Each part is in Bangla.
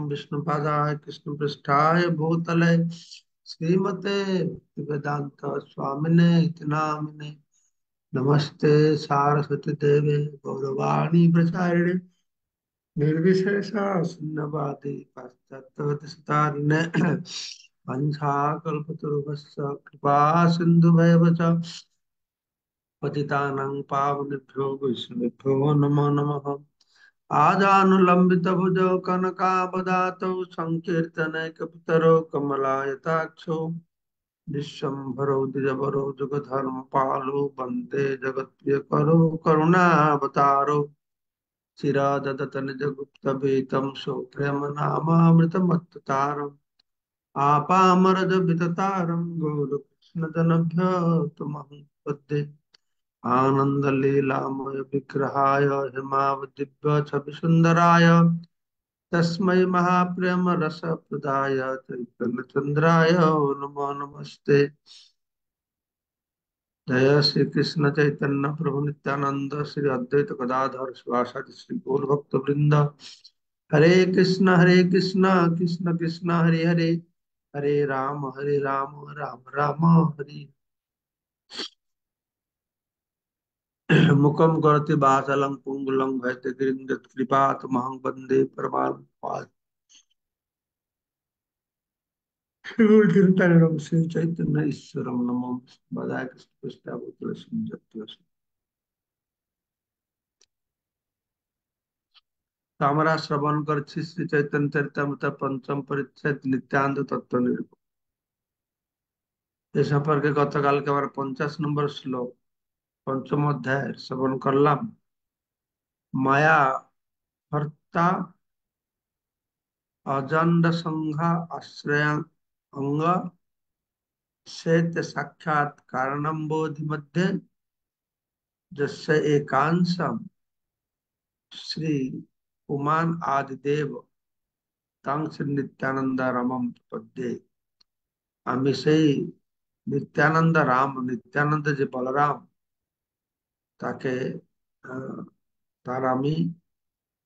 विष्णुपादाय कृष्णपृष्ठाय भूतले श्रीमते वेदांत स्वामिने इति नामिने नमस्ते सारस्वती देवे गौरवाणी प्रचारिणे निर्विशेष शून्यवादी पाश्चात्यवतसितारिणे वंशाकल्पतरुभ्यश्च कृपा सिन्धुभैव च पतितानां पावनेभ्यो वैष्णवेभ्यो नमो नमः। आजानुलंबितभुजौ कनकावदातौ संकीर्तनैकपितरौ कमलायताक्षौ विश्वम्भरौ द्विजवरौ जुगधर्मपालौ वन्दे जगत्प्रियकरौ करुणावतारौ चिरादततनिजगुप्तवेतं सौप्रेमनामामृतमत्ततारम् आपामरजविततारं गौरकृष्णजनभ्यो तुमहं पद्ये आनन्दलीलामय विग्रहाय हेमावदिव्यछविसुन्दराय तस्मै महाप्रेम रसप्रदाय चैतन्यचन्द्राय नमो नमस्ते। जय श्री कृष्ण चैतन्य प्रभु नित्यानंद श्री अद्वैत गदाधर शिवासादि श्री गौर भक्त वृंद। हरे कृष्ण कृष्ण कृष्ण हरे हरे, हरे राम राम राम हरे। मुखम करोति वाचालं पुंगुलं भैतगिरिं यत्कृपातमहं वन्दे परमानंद। श्री श्री चैतन्य ईश्वरम नमो बदाय कृष्ण पृष्ठावतल संजत्वसु। तो हमारा श्रवण कर श्री चैतन्य चरितमृत पंचम परिच्छेद नित्यानंद तत्व निरूपण ये সম্পর্কে গতকালকে আমার 50 নম্বর শ্লোক पंचम अध्याय শ্রবণ করলাম। माया भर्ता अजंड संघा आश्रय अंग शेत साक्षात कारणम बोधि मध्य जस्य एकांशम श्री उमान आदिदेव तंग श्री नित्यानंद रमम पद्ये। আমি সেই নিত্যানন্দ রাম নিত্যানন্দ যে বলরাম তাকে আহ, তার আমি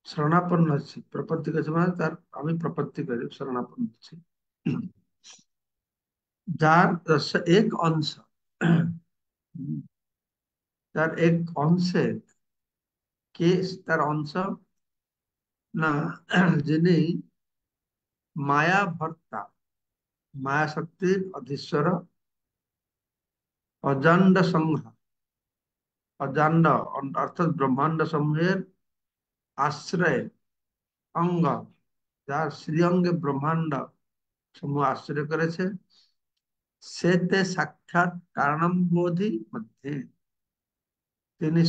শরণাপন্ন আছি, প্রপত্তি করছি মানে তার আমি প্রপত্তি করি শরণাপন্ন আছি। যার এক অংশ, তার এক অংশে কে তার অংশ না, যিনি মায়া ভর্তা মায়া শক্তির অধীশ্বর অজান্ড সংঘ অজান্ড অর্থাৎ ব্রহ্মাণ্ড সমূহের আশ্রয় অঙ্গ, যার শ্রীঅঙ্গে ব্রহ্মাণ্ড সমূহ আশ্রয় করেছে, সেতে সাক্ষাৎ কারণম বোধি মধ্যে তিনি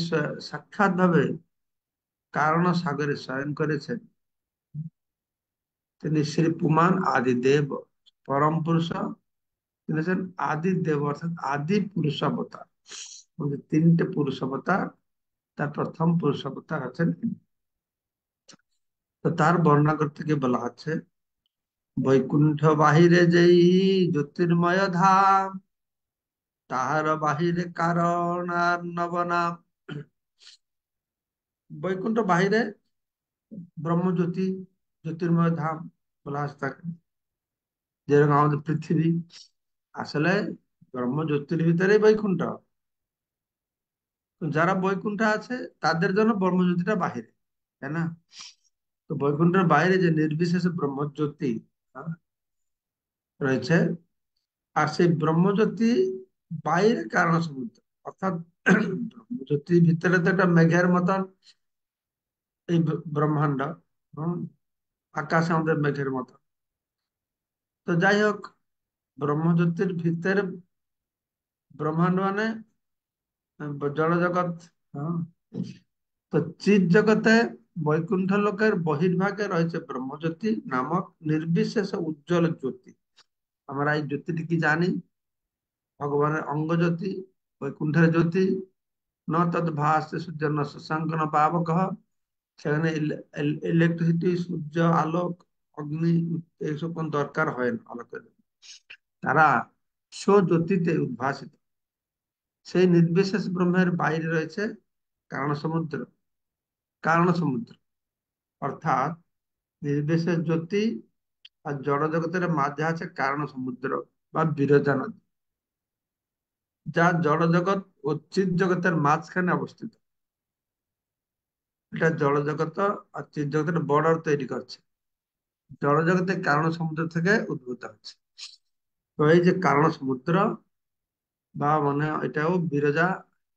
সাক্ষাৎ ভাবে কারণ সাগরে শয়ন করেছেন। তিনি শ্রী পুমান আদি দেব পরম পুরুষ, তিনি হচ্ছেন আদি দেব অর্থাৎ আদি পুরুষ অবতার। আমাদের তিনটে পুরুষ অবতার, তার প্রথম পুরুষ অবতার হচ্ছেন ইনি। তো তার বর্ণনা করতে গিয়ে বলা হচ্ছে বৈকুণ্ঠ বাহিরে যেই জ্যোতির্ময় ধাম, তাহার বাহিরে কারণ আর নবনাম। বৈকুণ্ঠ বাহিরে ব্রহ্মজ্যোতি জ্যোতির্ময় ধাম বলা হচ্ছে তাকে, যেরকম আমাদের পৃথিবী। আসলে ব্রহ্ম জ্যোতির ভিতরেই বৈকুণ্ঠ, তো যারা বৈকুণ্ঠে আছে তাদের জন্য ব্রহ্মজ্যোতিটা বাহিরে, তাই না? তো বৈকুণ্ঠের বাইরে যে নির্বিশেষে ব্রহ্মজ্যোতি আহ, রয়েছে, আর সেই ব্রহ্মজ্যোতি বাইরে কারণ সমুদ্র, অর্থাৎ ব্রহ্মজ্যোতির ভিতরে তো একটা মেঘের মতন এই ব্রহ্মাণ্ড, হম, আকাশ আমাদের মেঘের মতন। তো যাই হোক, ব্রহ্মজ্যোতির ভিতরে ব্রহ্মাণ্ড মানে জড় জগৎ। হ্যাঁ, তো চিৎ জগতে বৈকুণ্ঠ লোকের বহির্ভাগে রয়েছে ব্রহ্মজ্যোতি নামক নির্বিশেষ উজ্জ্বল জ্যোতি। আমরা এই জ্যোতিটি কি জানি? ভগবানের অঙ্গ জ্যোতি, বৈকুণ্ঠের জ্যোতি। ন তদ ভাসতে সূর্য ন শশাঙ্ক ন পাবক। সেখানে ইলেকট্রিসিটি, সূর্য, আলোক, অগ্নি এইসব কোন দরকার হয় না আলোকের। তারা স্বজ্যোতিতে উদ্ভাসিত। সেই নির্বিশেষ ব্রহ্মের বাইরে রয়েছে কারণ সমুদ্র। কারণ সমুদ্র অর্থাৎ নির্বিশেষ জ্যোতি আর জড় জগতের মাঝে আছে কারণ সমুদ্র বা বিরজা নদী, যা জড় জগৎ ও চিৎ জগতের মাঝখানে অবস্থিত। এটা জড় জগৎ আর চিৎ জগতের বর্ডার তৈরি করছে। জড় জগতের কারণ সমুদ্র থেকে উদ্ভূত হচ্ছে। তো এই যে কারণ সমুদ্র বা মানে এটাও বিরজা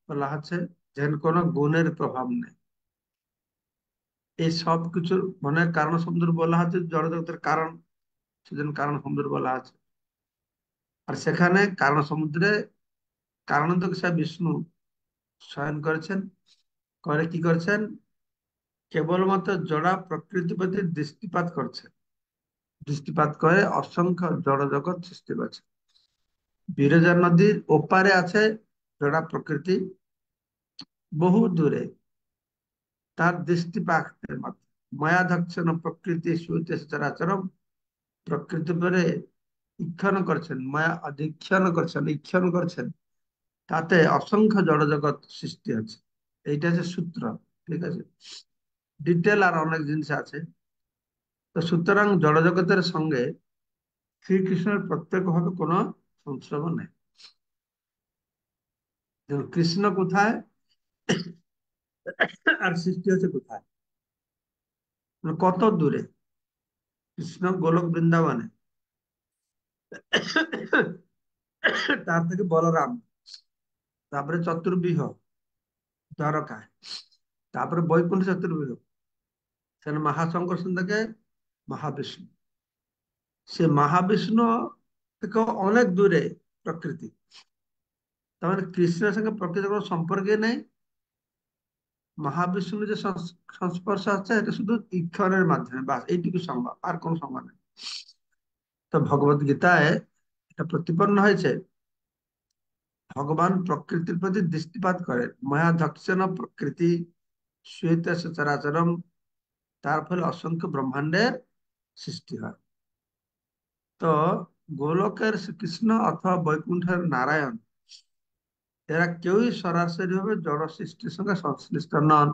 বলা হচ্ছে, যেন কোনো গুণের প্রভাব নেই। এই সব কিছুর মানে কারণ সমুদ্র বলা হচ্ছে, জড় জগতের কারণ, সেজন্য কারণ সমুদ্র বলা আছে। আর সেখানে কারণ সমুদ্রে কারণান্তক সাহেব বিষ্ণু শয়ন করেছেন, করে কি করছেন, কেবলমাত্র জড়া প্রকৃতি প্রতি দৃষ্টিপাত করছেন। দৃষ্টিপাত করে অসংখ্য জড় জগৎ সৃষ্টি করছে। বিরজা নদীর ওপারে আছে জড়া প্রকৃতি, বহু দূরে তার দৃষ্টিপাতের মাধ্যমে মায়াধক্ষণ প্রকৃতি সুইতে চরাচরম, প্রকৃতি পরে ইক্ষণ করছেন, মায়া অধীক্ষণ করছেন, ইক্ষণ করছেন, তাতে অসংখ্য জড়জগৎ সৃষ্টি হচ্ছে। এইটা হচ্ছে সূত্র। ঠিক আছে, ডিটেল আর অনেক জিনিস আছে। তো সুতরাং জড়জগতের সঙ্গে শ্রীকৃষ্ণের প্রত্যক্ষভাবে কোনো সংস্রব নেই। যেমন কৃষ্ণ কোথায় আর সৃষ্টি হচ্ছে কোথায়, মানে কত দূরে। কৃষ্ণ গোলক বৃন্দাবনে, তার থেকে বলরাম, তারপরে চতুর্বিহ দ্বারকায়, তারপরে বৈকুণ্ঠ চতুর্বিহ, সেখানে মহাশঙ্কর্ষণ থেকে মহাবিষ্ণু। সে মহাবিষ্ণু থেকে অনেক দূরে প্রকৃতি। তার মানে কৃষ্ণের সঙ্গে প্রকৃতির কোনো সম্পর্কে নেই। মহাবিষ্ণুর যে সংস্পর্শ আছে এটা শুধু ইক্ষণের মাধ্যমে, বাস এইটুকু সম্ভব, আর কোনো সম্ভব নেই। তো ভগবত গীতায় এটা প্রতিপন্ন হয়েছে, ভগবান প্রকৃতির প্রতি দৃষ্টিপাত করেন, মায়া ধক্ষণ প্রকৃতি শ্বেত সচরাচরম, তার ফলে অসংখ্য ব্রহ্মাণ্ডের সৃষ্টি হয়। তো গোলকের শ্রীকৃষ্ণ অথবা বৈকুণ্ঠের নারায়ণ, এরা কেউই সরাসরি ভাবে জড় সৃষ্টির সঙ্গে সংশ্লিষ্ট নন।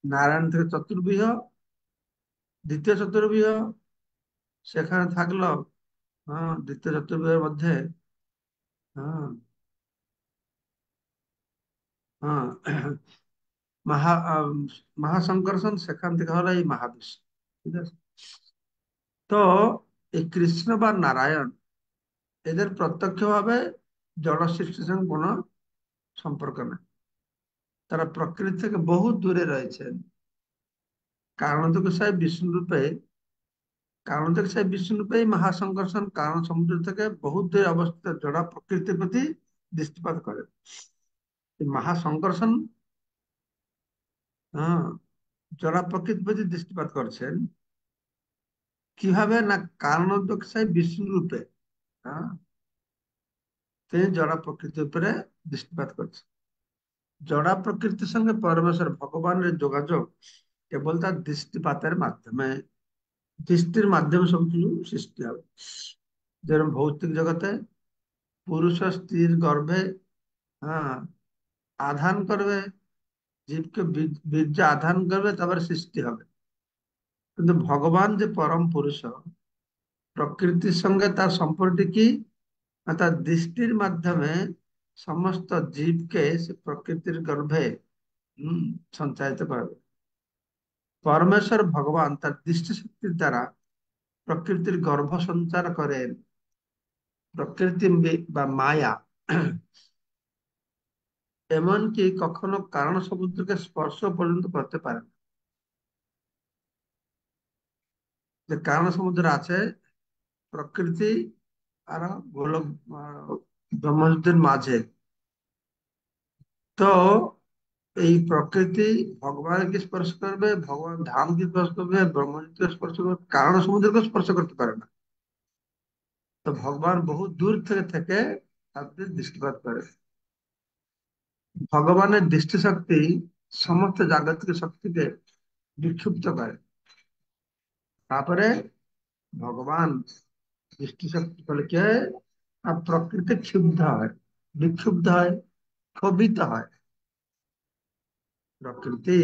নারায়ণ থেকে চতুর্বিহ, দ্বিতীয় চতুর্বিহ সেখানে থাকলো, হ্যাঁ দ্বিতীয় চতুর্বিহের মধ্যে, হ্যাঁ হ্যাঁ মহা মহাশঙ্কর্ষণ সেখান থেকে হলো এই মহাবিশ্ব। ঠিক আছে, তো এই কৃষ্ণ বা নারায়ণ এদের প্রত্যক্ষভাবে জড় সৃষ্টির সঙ্গে কোনো সম্পর্ক নেই। তারা প্রকৃতি থেকে বহু দূরে রয়েছেন। কারণতক সাহেব বিষ্ণু রূপে, কারণতক সাহেব বিষ্ণু রূপে এই মহাসংকর্ষণ কারণ সমুদ্র থেকে বহু দূরে অবস্থিত জড়া প্রকৃতির প্রতি দৃষ্টিপাত করে। এই মহাসংকর্ষণ, হ্যাঁ, জড়া প্রকৃতির প্রতি দৃষ্টিপাত করছেন কিভাবে না, কারণতক সাহেব বিষ্ণু রূপে, হ্যাঁ, তিনি জড়া প্রকৃতির উপরে দৃষ্টিপাত করছেন। জড়া প্রকৃতির সঙ্গে পরমেশ্বর ভগবানের যোগাযোগ কেবল তার দৃষ্টিপাতের মাধ্যমে, দৃষ্টির মাধ্যমে সবকিছু সৃষ্টি হবে। যেরকম ভৌতিক জগতে পুরুষ ও স্ত্রীর গর্ভে, হ্যাঁ, আধান করবে, জীবকে বীর্য আধান করবে, তারপরে সৃষ্টি হবে। কিন্তু ভগবান যে পরম পুরুষ, প্রকৃতির সঙ্গে তার সম্পর্ক কি, না তার দৃষ্টির মাধ্যমে সমস্ত জীবকে সে প্রকৃতির গর্ভে হম সঞ্চারিত করবে। পরমেশ্বর ভগবান তার দৃষ্টিশক্তির দ্বারা প্রকৃতির গর্ভ সঞ্চার করেন। প্রকৃতি বা মায়া এমনকি কখনো কারণ সমুদ্রকে স্পর্শ পর্যন্ত করতে পারে না। যে কারণ সমুদ্র আছে প্রকৃতি আর গোলক ব্রহ্মযুদ্ধের মাঝে, তো এই প্রকৃতি ভগবানকে স্পর্শ করবে, ভগবান ধামকে স্পর্শ করবে, ব্রহ্মযুদ্ধকে স্পর্শ করবে, কারণ সমুদ্রকে স্পর্শ করতে পারে না। তো ভগবান বহু দূর থেকে থেকে তাদের দৃষ্টিপাত করে। ভগবানের দৃষ্টিশক্তি সমস্ত জাগতিক শক্তিকে বিক্ষুব্ধ করে। তারপরে ভগবান দৃষ্টিশক্তি ফলে কি হয়, আর প্রকৃতি ক্ষুব্ধ হয়, বিক্ষুব্ধ হয়, ক্ষোভিত হয়। প্রকৃতি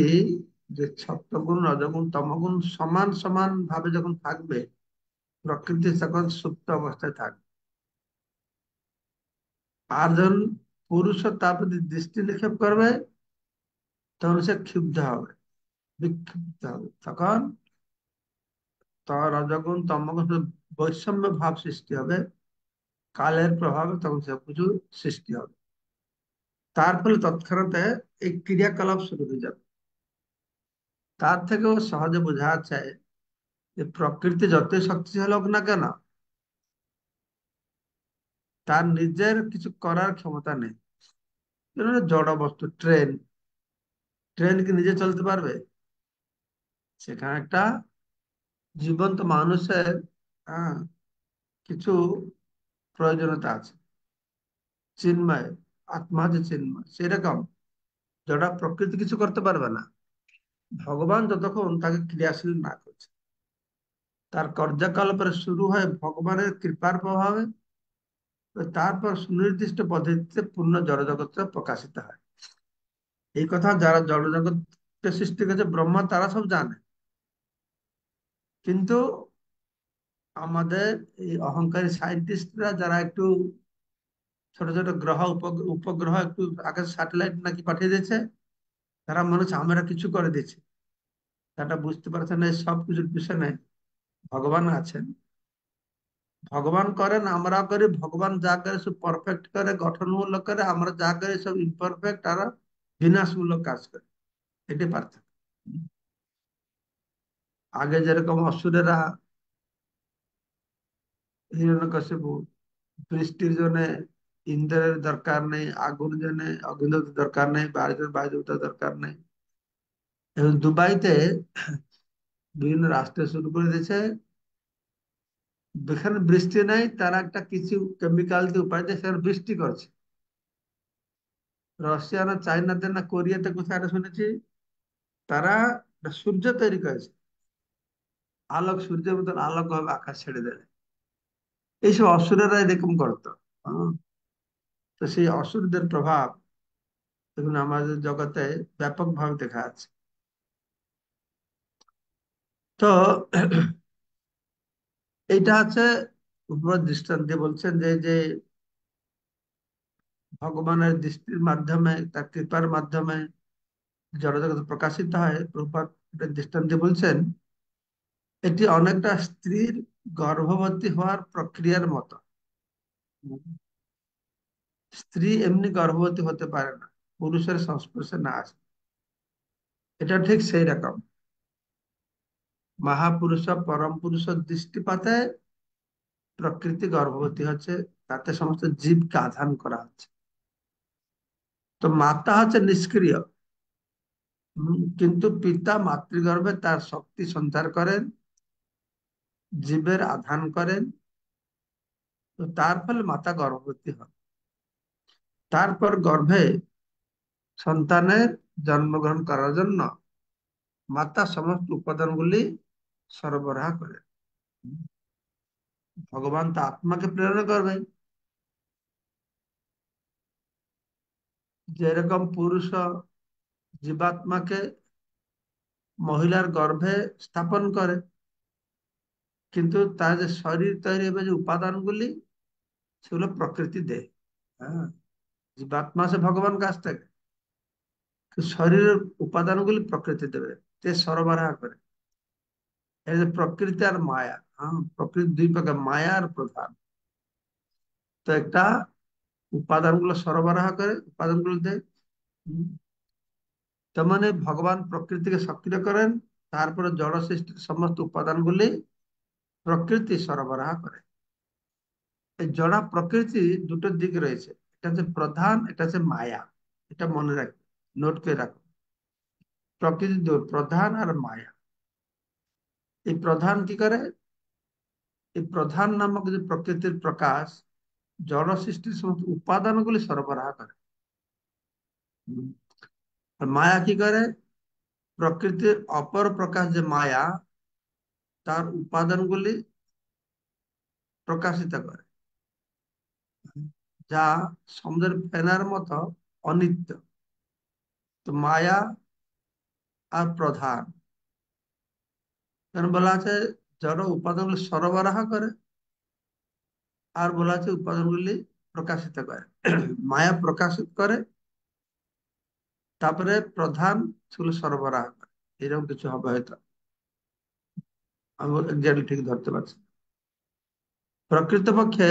যে সত্যগুণ রজগুণ তমগুণ সমান সমান ভাবে যখন থাকবে, প্রকৃতি তখন সুপ্ত অবস্থায় থাকবে। আর যখন পুরুষ তার প্রতি দৃষ্টি নিক্ষেপ করবে, তখন সে ক্ষুব্ধ হবে, বিক্ষিপ্ত হবে। তখন রজগুণ তমগুণ বৈষম্য ভাব সৃষ্টি হবে, কালের প্রভাবে তখন সবকিছু সৃষ্টি হবে। তার ফলে তৎক্ষণাৎ এই ক্রিয়াকলাপ শুরু হয়ে যাবে। তার থেকেও সহজে বোঝা যায় যে প্রকৃতি যতই শক্তিশালী হোক না কেন, তার নিজের কিছু করার ক্ষমতা নেই। যেমন জড় বস্তু ট্রেন, ট্রেন কি নিজে চলতে পারবে? সেখানে একটা জীবন্ত মানুষের আহ, কিছু প্রয়োজনীয়তা আছে। চিন্ময়, আত্মা যে চিন্ময়, সেরকম জড় প্রকৃতি কিছু করতে পারবে না, ভগবান যতক্ষণ তাকে ক্রিয়াশীল না করছে। তার কার্যকলাপের শুরু হয় ভগবানের কৃপার প্রভাবে, তারপর সুনির্দিষ্ট পদ্ধতিতে পূর্ণ জড়জগৎ প্রকাশিত হয়। এই কথা যারা জড়জগৎকে সৃষ্টি করেছে ব্রহ্মা, তারা সব জানে। কিন্তু আমাদের এই অহংকারী সায়েন্টিস্টরা, যারা একটু ছোট ছোট গ্রহ উপগ্রহ একটু আকাশ স্যাটেলাইট নাকি পাঠিয়ে দিয়েছে, তারা মনে হচ্ছে আমরা কিছু করে দিচ্ছি। তারা বুঝতে পারছে না এই সব কিছুর পিছনে ভগবান আছেন। ভগবান করেন, আমরা করি। ভগবান যা করে সব পারফেক্ট করে, গঠনমূলক করে। আমরা যা করি সব ইমপারফেক্ট আর বিনাশমূলক কাজ করে। এটাই পার্থক্য। আগে যেরকম অসুরেরা হিরণ্যকশিপু বৃষ্টির জন্য ইন্দ্রের দরকার নেই, আগুন জন্য অগ্নিদেবতার দরকার নেই, বায়ু দেবতার দরকার নেই। এবং দুবাইতে বিভিন্ন রাষ্ট্র শুরু করে দিয়েছে, যেখানে বৃষ্টি নাই তারা একটা কিছু কেমিক্যাল দিয়ে উপায় দিয়ে সেখানে বৃষ্টি করছে। রাশিয়া না চাইনাতে না কোরিয়াতে কোথায় একটা শুনেছি, তারা একটা সূর্য তৈরি করেছে, আলোক, সূর্যের মতন আলোক ভাবে আকাশ ছেড়ে দেয়। এইসব অসুরেরা এরকম করতো। হ্যাঁ, তো সেই অসুরদের প্রভাব এখন আমাদের জগতে ব্যাপকভাবে দেখা যাচ্ছে। তো এইটা হচ্ছে উপর দৃষ্টান্ত দিয়ে বলছেন যে যে ভগবানের দৃষ্টির মাধ্যমে, তার কৃপার মাধ্যমে জড়জগৎ প্রকাশিত হয়। প্রভুপাদ এটা দৃষ্টান্ত দিয়ে বলছেন, এটি অনেকটা স্ত্রীর গর্ভবতী হওয়ার প্রক্রিয়ার মতো। স্ত্রী এমনি গর্ভবতী হতে পারে না পুরুষের সংস্পর্শে না আসে। এটা ঠিক সেই রকম মহাপুরুষ পরম পুরুষের দৃষ্টিপাতে প্রকৃতি গর্ভবতী হচ্ছে, তাতে সমস্ত জীবকে আধান করা হচ্ছে। তো মাতা হচ্ছে নিষ্ক্রিয়, কিন্তু পিতা মাতৃগর্ভে তার শক্তি সঞ্চার করেন, জীবের আধান করেন। তো তার ফলে মাতা গর্ভবতী হন। তারপর গর্ভে সন্তানের জন্মগ্রহণ করার জন্য মাতা সমস্ত উপাদানগুলি সরবরাহ করে। ভগবান তো আত্মাকে প্রেরণা করবে, যেরকম পুরুষ জীবাত্মাকে মহিলার গর্ভে স্থাপন করে, কিন্তু তার যে শরীর তৈরি হবে, যে উপাদানগুলি, সেগুলো প্রকৃতি দেয়। হ্যাঁ, জীবাত্মা সে ভগবান কাছ থেকে, কিন্তু শরীরের উপাদানগুলি প্রকৃতি দেবে, তে সরবরাহ করে। এই যে প্রকৃতি আর মায়া, হ্যাঁ, প্রকৃতি দুই প্রকার, মায়া আর প্রধান। তো একটা উপাদানগুলো সরবরাহ করে, উপাদানগুলো দেয়। হুম, তার মানে ভগবান প্রকৃতিকে সক্রিয় করেন, তারপরে জড় সৃষ্টির সমস্ত উপাদানগুলি প্রকৃতি সরবরাহ করে। এই জড় প্রকৃতি দুটো দিক রয়েছে, এটা হচ্ছে প্রধান, এটা হচ্ছে মায়া। এটা মনে রাখবে, নোট করে রাখো। প্রকৃতি প্রধান আর মায়া। এই প্রধান কি করে? এই প্রধান নামক যে প্রকৃতির প্রকাশ জড় সৃষ্টির সমস্ত উপাদানগুলি সরবরাহ করে। হুম। আর মায়া কি করে? প্রকৃতির অপর প্রকাশ যে মায়া, তার উপাদানগুলি প্রকাশিত করে, যা সমুদ্রের ফেনার মতো অনিত্য। তো মায়া আর প্রধান। কারণ বলা আছে জড় উপাদানগুলি সরবরাহ করে, আর বলা আছে উপাদানগুলি প্রকাশিত করে। মায়া প্রকাশিত করে, তারপরে প্রধান সেগুলো সরবরাহ করে। এরকম কিছু হবে হয়তো, আমি এক্সাক্টলি ঠিক ধরতে পারছি না। প্রকৃতপক্ষে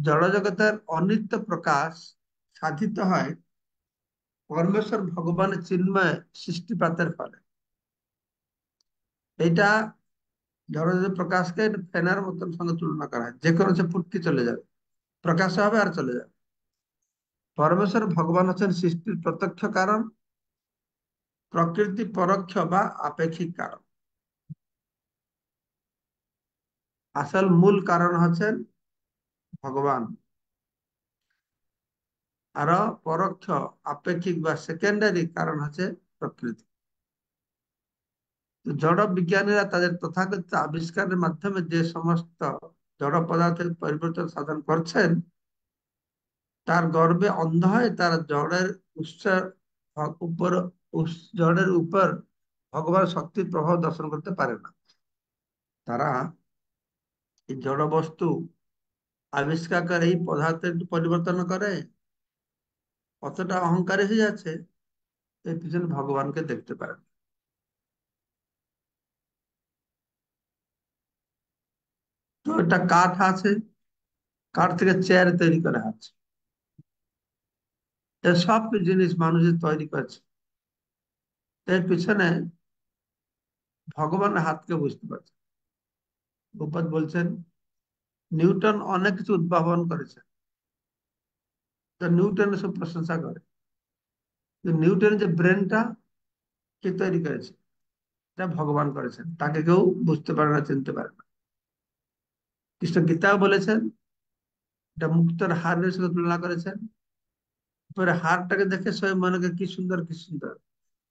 জড় জগতের অনিত্য প্রকাশ সাধিত হয় পরমেশ্বর ভগবানের চিন্ময় সৃষ্টিপাতের ফলে। এটা জড় জগতের প্রকাশকে ফেনার মতন সঙ্গে তুলনা করা হয়, যে কোনো সে ফুটকি চলে যাবে, প্রকাশ হবে আর চলে যাবে। পরমেশ্বর ভগবান হচ্ছেন সৃষ্টির প্রত্যক্ষ কারণ, প্রকৃতি পরোক্ষ বা আপেক্ষিক কারণ। আসল মূল কারণ হচ্ছেন ভগবান, আর পরোক্ষ আপেক্ষিক বা সেকেন্ডারি কারণ হচ্ছে প্রকৃতি। তো জড় বিজ্ঞানীরা তাদের তথাকথিত আবিষ্কারের মাধ্যমে যে সমস্ত জড় পদার্থের পরিবর্তন সাধন করছেন, তার গর্বে অন্ধ হয়ে তারা জড়ের উৎস উপর জড়ের উপর ভগবান শক্তির প্রভাব দর্শন করতে পারে না। তারা এই জড় বস্তু আবিষ্কার করে এই পদার্থের একটু পরিবর্তন করে, কতটা অহংকারী হয়ে যাচ্ছে, এর পিছনে ভগবানকে দেখতে পারে না। তো একটা কাঠ আছে, কাঠ থেকে চেয়ার তৈরি করা আছে, এর সব জিনিস মানুষের তৈরি করেছে, এর পিছনে ভগবানের হাতকে বুঝতে পারছে। গোপাল বলছেন নিউটন অনেক কিছু উদ্ভাবন করেছে, তো নিউটনের সব প্রশংসা করে, নিউটন যে ব্রেনটা কে তৈরি করেছে, এটা ভগবান করেছেন, তাকে কেউ বুঝতে পারে না, চিনতে পারে না। কৃষ্ণ গীতাও বলেছেন, এটা মুক্তোর হারের সাথে তুলনা করেছেন। পরে হারটাকে দেখে সবাই মনে করে কি সুন্দর কি সুন্দর,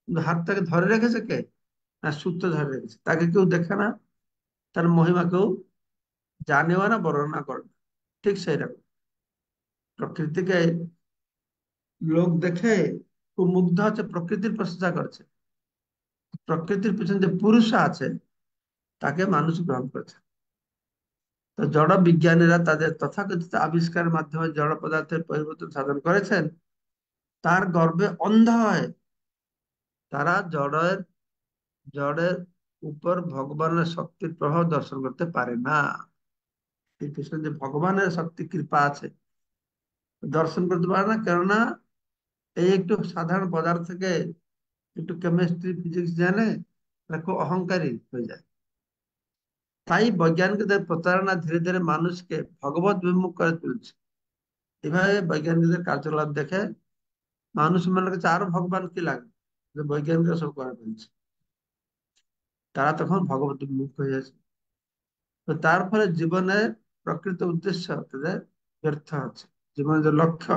কিন্তু হারটাকে ধরে রেখেছে কে? না, সূত্র ধরে রেখেছে, তাকে কেউ দেখে না, তার মহিমা কেউ জানেও না, বর্ণনা করে না। ঠিক সেই রকম প্রকৃতিকে লোক দেখে খুব মুগ্ধ হচ্ছে, প্রকৃতির প্রশংসা করছে, প্রকৃতির পিছনে যে পুরুষ আছে তাকে মানুষ গ্রহণ করেছে। তো জড় বিজ্ঞানীরা তাদের তথাকথিত আবিষ্কারের মাধ্যমে জড় পদার্থের পরিবর্তন সাধন করেছেন, তার গর্বে অন্ধ হয় তারা জড়ের উপর ভগবানের শক্তির প্রভাব দর্শন করতে পারে না। এই পিছনে যে ভগবানের শক্তি কৃপা আছে, দর্শন করতে পারে না, কেননা এই একটু সাধারণ পদার্থ থেকে একটু কেমিস্ট্রি ফিজিক্স জানে, তারা খুব অহংকারী হয়ে যায়। তাই বৈজ্ঞানিকদের প্রতারণা ধীরে ধীরে মানুষকে ভগবত বিমুখ করে তুলছে। এভাবে বৈজ্ঞানিকদের কার্যকলাপ দেখে মানুষ মনে করছে আরো ভগবান কি লাগবে, যে বৈজ্ঞানিকরা সব করে ফেলছে, তারা তখন ভগবত বিমুখ হয়ে যাচ্ছে। তো তার ফলে জীবনের প্রকৃত উদ্দেশ্য তাদের ব্যর্থ হচ্ছে। জীবনের যে লক্ষ্য,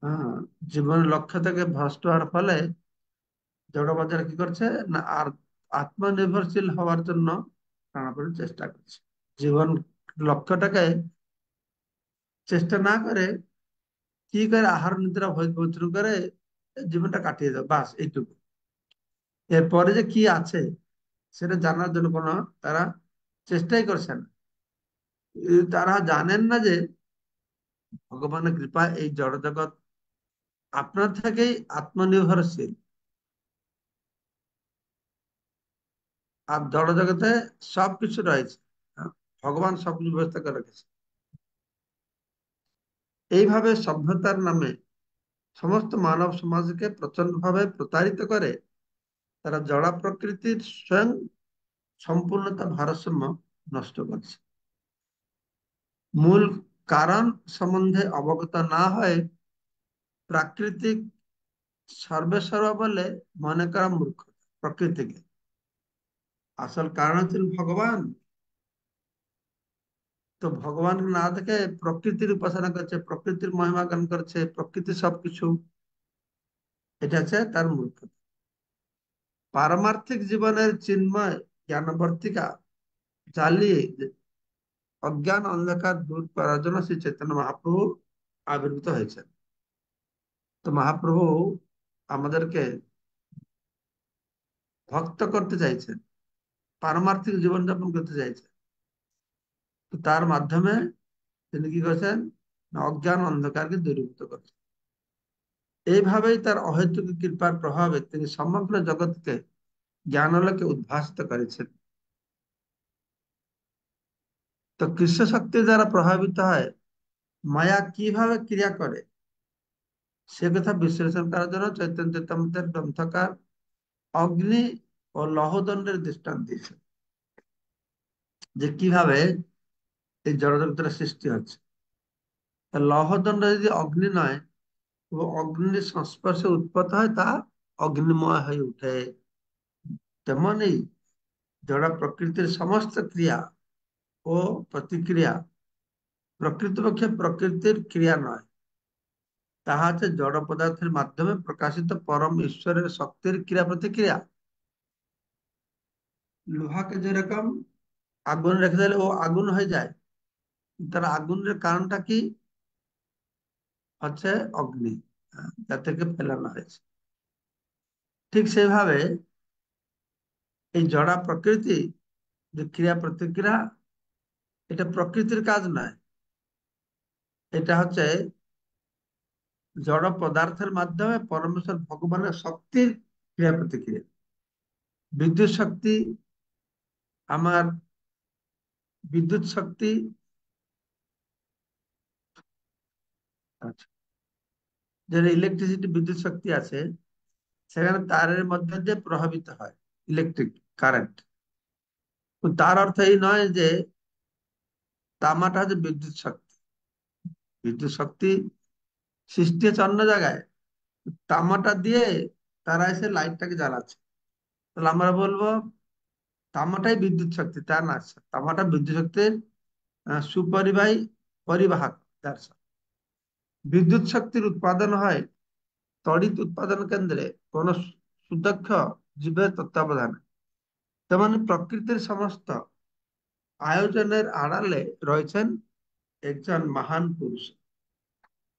হ্যাঁ, জীবনের লক্ষ্য থেকে ভ্রষ্ট হওয়ার ফলে জড়বাজার কি করছে না, আর আত্মনির্ভরশীল হওয়ার জন্য প্রাণপণ চেষ্টা করছে। জীবন লক্ষ্যটাকে চেষ্টা না করে কি করে আহার নিদ্রা ভোজ পরিশ্রম করে জীবনটা কাটিয়ে দাও, বাস এইটুকু। এরপরে যে কি আছে সেটা জানার জন্য কোনো তারা চেষ্টাই করছে না। তারা জানেন না যে ভগবানের কৃপা এই জড়জগৎ আপনার থেকেই আত্মনির্ভরশীল, আর জড়জগতে সবকিছু রয়েছে, হ্যাঁ, ভগবান সবকিছু ব্যবস্থা করে রেখেছে। এইভাবে সভ্যতার নামে সমস্ত মানব সমাজকে প্রচন্ড ভাবে প্রতারিত করে তারা জড় প্রকৃতির স্বয়ং সম্পূর্ণতা ভারসাম্য নষ্ট করছে। মূল কারণ সম্বন্ধে অবগত না হয়ে প্রাকৃতিক সর্বেসর্বা বলে মনে করা মূর্খ। প্রকৃতিকে আসল কারণ হচ্ছেন ভগবান, তো ভগবান না দেখে প্রকৃতির উপাসনা করছে, প্রকৃতির মহিমা গান করছে, প্রকৃতির সবকিছু, এটা হচ্ছে তার মূর্খতা। পারমার্থিক জীবনের চিন্ময় জ্ঞানবর্তিকা জ্বালিয়ে অজ্ঞান অন্ধকার দূর করার জন্য শ্রী চৈতন্য মহাপ্রভু আবির্ভূত হয়েছেন। তো মহাপ্রভু আমাদেরকে ভক্ত করতে চাইছেন, পারমার্থিক জীবনযাপন করতে চাইছেন। তো তার মাধ্যমে তিনি কি করেছেন? না, অজ্ঞান অন্ধকারকে দূরীভূত করেছেন। এইভাবেই তার অহেতুক কৃপার প্রভাবে তিনি সমগ্র জগৎকে জ্ঞানালোকে উদ্ভাসিত করেছেন। তো কৃষ্ণ শক্তি দ্বারা প্রভাবিত হয় মায়া কিভাবে ক্রিয়া করে সে কথা বিশ্লেষণ করার জন্য চৈতন্য চৈতামৃতের গ্রন্থকার অগ্নি ও লহদণ্ডের দৃষ্টান্ত দিয়েছে, যে কিভাবে এই জড়জগতের সৃষ্টি হচ্ছে। তা লহদণ্ড যদি অগ্নি নয় এবং অগ্নির সংস্পর্শে উৎপন্ন হয়, তা অগ্নিময় হয়ে উঠে। তেমনি জড় প্রকৃতির সমস্ত ক্রিয়া ও প্রতিক্রিয়া প্রকৃতপক্ষে প্রকৃতির ক্রিয়া নয়, তাহা হচ্ছে জড় পদার্থের মাধ্যমে প্রকাশিত পরম ঈশ্বরের শক্তির ক্রিয়া প্রতিক্রিয়া। লোহাকে যেরকম আগুন রেখে দিলে ও আগুন হয়ে যায়, তার আগুনের কারণটা কি? হচ্ছে অগ্নি, যা থেকে ফেলানো হয়েছে। ঠিক সেইভাবে এই জড়া প্রকৃতি যে ক্রিয়া প্রতিক্রিয়া, এটা প্রকৃতির কাজ নয়, এটা হচ্ছে জড় পদার্থের মাধ্যমে পরমেশ্বর ভগবানের শক্তির ক্রিয়া প্রতিক্রিয়া। বিদ্যুৎ শক্তি, আমার বিদ্যুৎ শক্তি, আচ্ছা, যেটা ইলেকট্রিসিটি বিদ্যুৎ শক্তি আছে, সেখানে তারের মধ্যে দিয়ে প্রভাবিত হয় ইলেকট্রিক কারেন্ট। তার অর্থ এই নয় যে তামাটা হচ্ছে বিদ্যুৎ শক্তি। বিদ্যুৎ শক্তি সৃষ্টি হচ্ছে অন্য জায়গায়, তামাটা দিয়ে তারা এসে লাইটটাকে জ্বালাচ্ছে। তাহলে আমরা বলবো তামাটাই বিদ্যুৎ শক্তি, তা না। তামাটা বিদ্যুৎ শক্তির সুপরিবাহী পরিবাহক। That's all। বিদ্যুৎ শক্তির উৎপাদন হয় তড়িৎ উৎপাদন কেন্দ্রে কোন সুদক্ষ জীবের তত্ত্বাবধানে। তেমন প্রকৃতির সমস্ত আয়োজনের আড়ালে রয়েছেন একজন মহান পুরুষ।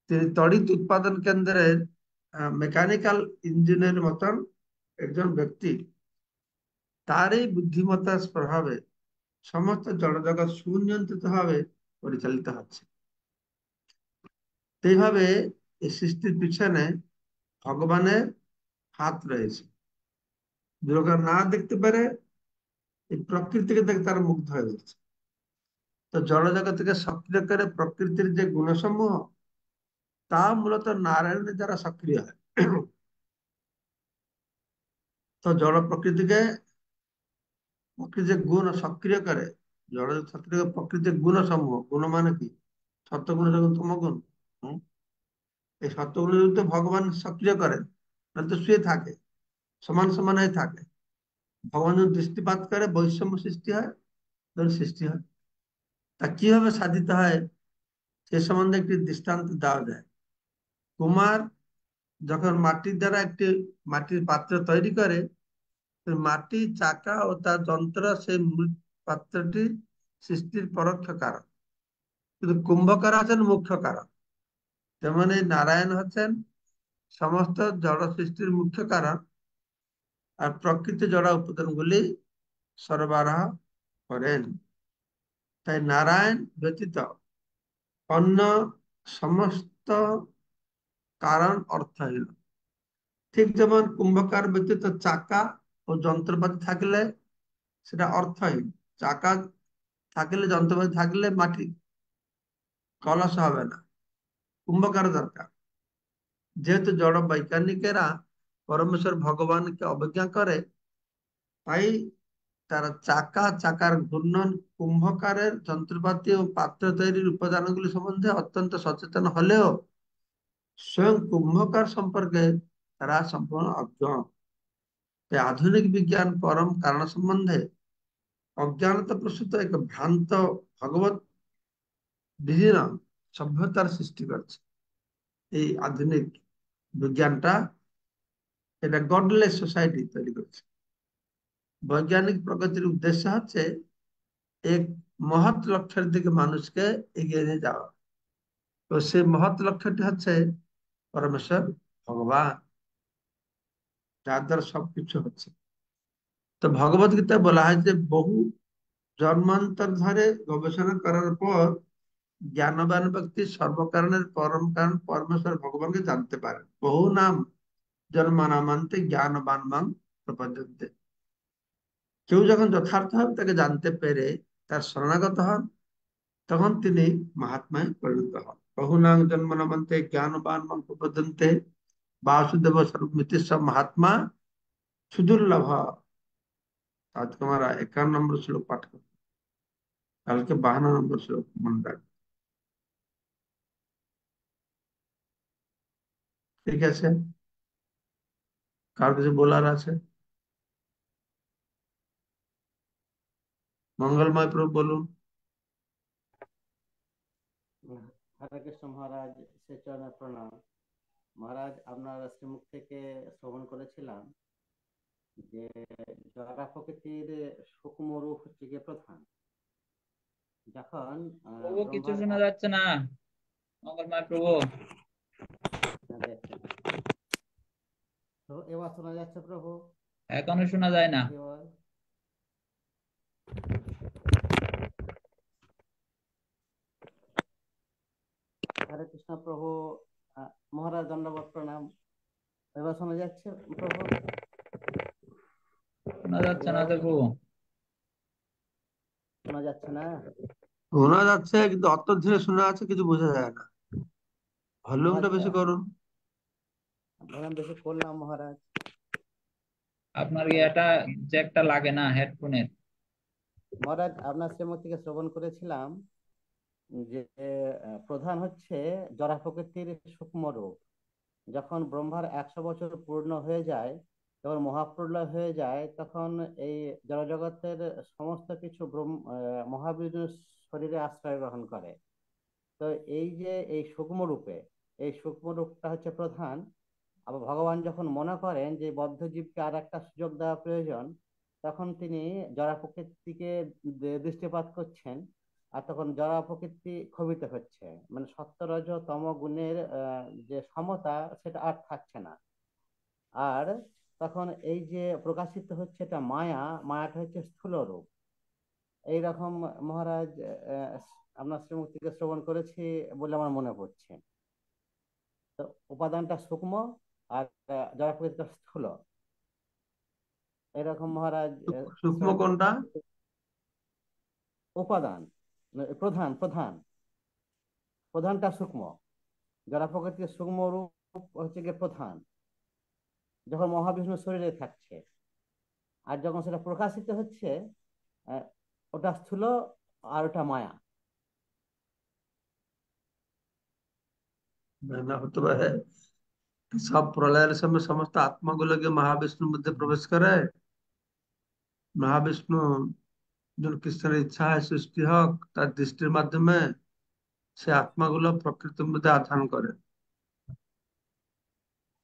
তিনি তড়িৎ উৎপাদন কেন্দ্রের মেকানিক্যাল ইঞ্জিনের মতন একজন ব্যক্তি। তার এই বুদ্ধিমত্তার প্রভাবে সমস্ত জড়জগৎ সুনিয়ন্ত্রিত ভাবে পরিচালিত হচ্ছে। এইভাবে এই সৃষ্টির পিছনে ভগবানের হাত রয়েছে। লোক না দেখতে পারে, এই প্রকৃতিকে দেখে তারা মুগ্ধ হয়ে যাচ্ছে। তো জড়জগৎকে সক্রিয় করে প্রকৃতির যে গুণসমূহ, তা মূলত নারায়ণের দ্বারা সক্রিয় হয়। তো জড় প্রকৃতিকে প্রকৃতির গুণ সক্রিয় করে, জড় সক্রিয় প্রকৃতির গুণ সমূহ। গুণ মানে কি? সত্যগুণ যখন তমগুণ। হম এই সত্যগুণ তো ভগবান সক্রিয় করেন, তাহলে তো শুয়ে থাকে, সমান সমান হয়ে থাকে। ভগবান যখন দৃষ্টিপাত করে বৈষম্য সৃষ্টি হয়, তখন সৃষ্টি হয়। তা কিভাবে সাধিত হয় সে সম্বন্ধে একটি দৃষ্টান্ত দেওয়া যায়। কুমার যখন মাটির দ্বারা একটি মাটির পাত্র তৈরি করে, তো মাটি চাকা ও তার যন্ত্র সেই মূল পাত্রটি সৃষ্টির পরোক্ষ কারণ, কিন্তু কুম্ভকার হচ্ছেন মুখ্য কারণ। যেমন এই নারায়ণ হচ্ছেন সমস্ত জড় সৃষ্টির মুখ্য কারণ, আর প্রকৃতি জড় উপাদানগুলি সরবরাহ করেন। তাই নারায়ণ ব্যতীত অন্য সমস্ত কারণ অর্থহীন। ঠিক যেমন কুম্ভকার ব্যতীত চাকা ও যন্ত্রপাতি থাকলে সেটা অর্থহীন। চাকা থাকলে, যন্ত্রপাতি থাকলে মাটি কলস হবে না, কুম্ভকার দরকার। যেহেতু জড় বৈজ্ঞানিকেরা পরমেশ্বর ভগবানকে অবজ্ঞা করে, তাই তারা চাকার ঘূর্ণন, কুম্ভকারের যন্ত্রপাতি ও পাত্র তৈরির উপাদানগুলি সম্বন্ধে অত্যন্ত সচেতন হলেও স্বয়ং কুম্ভকার সম্পর্কে তারা সম্পূর্ণ অজ্ঞ। তাই আধুনিক বিজ্ঞান পরম কারণ সম্বন্ধে অজ্ঞানতা প্রসূত এক ভ্রান্ত ভগবত বিহীন সভ্যতার সৃষ্টি করছে। এই আধুনিক বিজ্ঞানটা এটা গডলেস সোসাইটি তৈরি করছে। বৈজ্ঞানিক প্রগতির উদ্দেশ্য হচ্ছে এক মহৎ লক্ষ্যের দিকে মানুষকে এগিয়ে নিয়ে যাওয়া। তো সেই মহৎ লক্ষ্যটি হচ্ছে পরমেশ্বর ভগবান, যার দ্বারা সবকিছু হচ্ছে। তো ভগবত গীতায় বলা হয় যে বহু জন্মান্তর ধরে গবেষণা করার পর জ্ঞানবান ব্যক্তি সর্বকারণের পরম কারণ পরমেশ্বর ভগবানকে জানতে পারে। বহু নাম জন্মানামান্তে জ্ঞানবান মাং প্রপদ্যন্তে। কেউ যখন যথার্থভাবে তাকে জানতে পেরে তার শরণাগত হন, তখন তিনি মহাত্মায় পরিণত হন। বহু নাম জন্মানামান্তে জ্ঞানবান মাং প্রপদ্যন্তে বাসুদেব সর্বমিতি সব মহাত্মা সুদুর্লভ। আজকে আমরা 51 নম্বর শ্লোক পাঠ করব, কালকে 52 নম্বর শ্লোক মনে রাখবো। ঠিক আছে, কার কিছু বলার আছে? মঙ্গলময় প্রভু বলুন। হরে কৃষ্ণ মহারাজ, শ্রী চরণে প্রণাম। মহারাজ, আপনার শ্রীমুখ থেকে শ্রবণ করেছিলাম যে জড়া প্রকৃতির সূক্ষ্ম রূপ হচ্ছে গিয়ে প্রধান। যখন প্রভু কিছু ব্রহ্মার শোনা যাচ্ছে না। মঙ্গলময় প্রভু। তো এবার শোনা যাচ্ছে প্রভু? এখনো শোনা যায় না। এবার হরে কৃষ্ণ প্রভু। মহারাজ দণ্ডবত প্রণাম। এবার শোনা যাচ্ছে প্রভু? শোনা যাচ্ছে না এবার তো প্রভু। শোনা যাচ্ছে না? শোনা যাচ্ছে কিন্তু অত ধীরে শোনা আছে, কিছু বোঝা যায় না। ভলিউমটা আওয়াজটা বেশি করুন। ভলিউম বেশি করলাম মহারাজ। আপনার হরে এটা জ্যাকটা লাগে না হেডফোনের। মহারাজ, আপনার শ্রীমুখ থেকে শ্রবণ করেছিলাম যে প্রধান হচ্ছে জড়া প্রকৃতির সূক্ষ্ম রূপ। যখন ব্রহ্মার 100 বছর পূর্ণ হয়ে যায়, যখন মহাপ্রলয় হয়ে যায়, তখন এই জড়জগতের সমস্ত কিছু মহাবিষ্ণুর শরীরে আশ্রয় গ্রহণ করে। তো এই যে এই সূক্ষ্ম রূপে, এই সূক্ষ্ম রূপটা হচ্ছে প্রধান। আবার ভগবান যখন মনে করেন যে বদ্ধ জীবকে আর একটা সুযোগ দেওয়া প্রয়োজন, তখন তিনি জড়া প্রকৃতিকে দৃষ্টিপাত করছেন। আর তখন জড়া প্রকৃতি ক্ষোভিত হচ্ছে, মানে সত্য রজ তম গুণের যে সমতা, সেটা আর থাকছে না। আর তখন এই যে প্রকাশিত হচ্ছে এটা মায়া, মায়াটা হচ্ছে স্থূল রূপ। এইরকম মহারাজ আপনার শ্রীমুখ থেকে শ্রবণ করেছি বলে আমার মনে পড়ছে। তো উপাদানটা সূক্ষ্ম, আর জড় প্রকৃতিটা স্থূল। এরকম মহারাজ সূক্ষ্ম শ্রবণ কোনটা? উপাদান, প্রধান প্রধান প্রধানটা সূক্ষ্ম। জড় প্রকৃতির সূক্ষ্ম রূপ হচ্ছে গিয়ে প্রধান, যখন মহাবিষ্ণুর শরীরে থাকছে। আর যখন সেটা প্রকাশিত হচ্ছে, আহ, ওটা স্থূল, আর ওটা মায়া। না হতে পারে সব প্রলয়ের সময় সমস্ত আত্মাগুলোকে মহাবিষ্ণুর মধ্যে প্রবেশ করে। মহাবিষ্ণু যখন কৃষ্ণের ইচ্ছা হয় সৃষ্টি হোক, তার দৃষ্টির মাধ্যমে সে আত্মাগুলো প্রকৃতির মধ্যে আধান করে।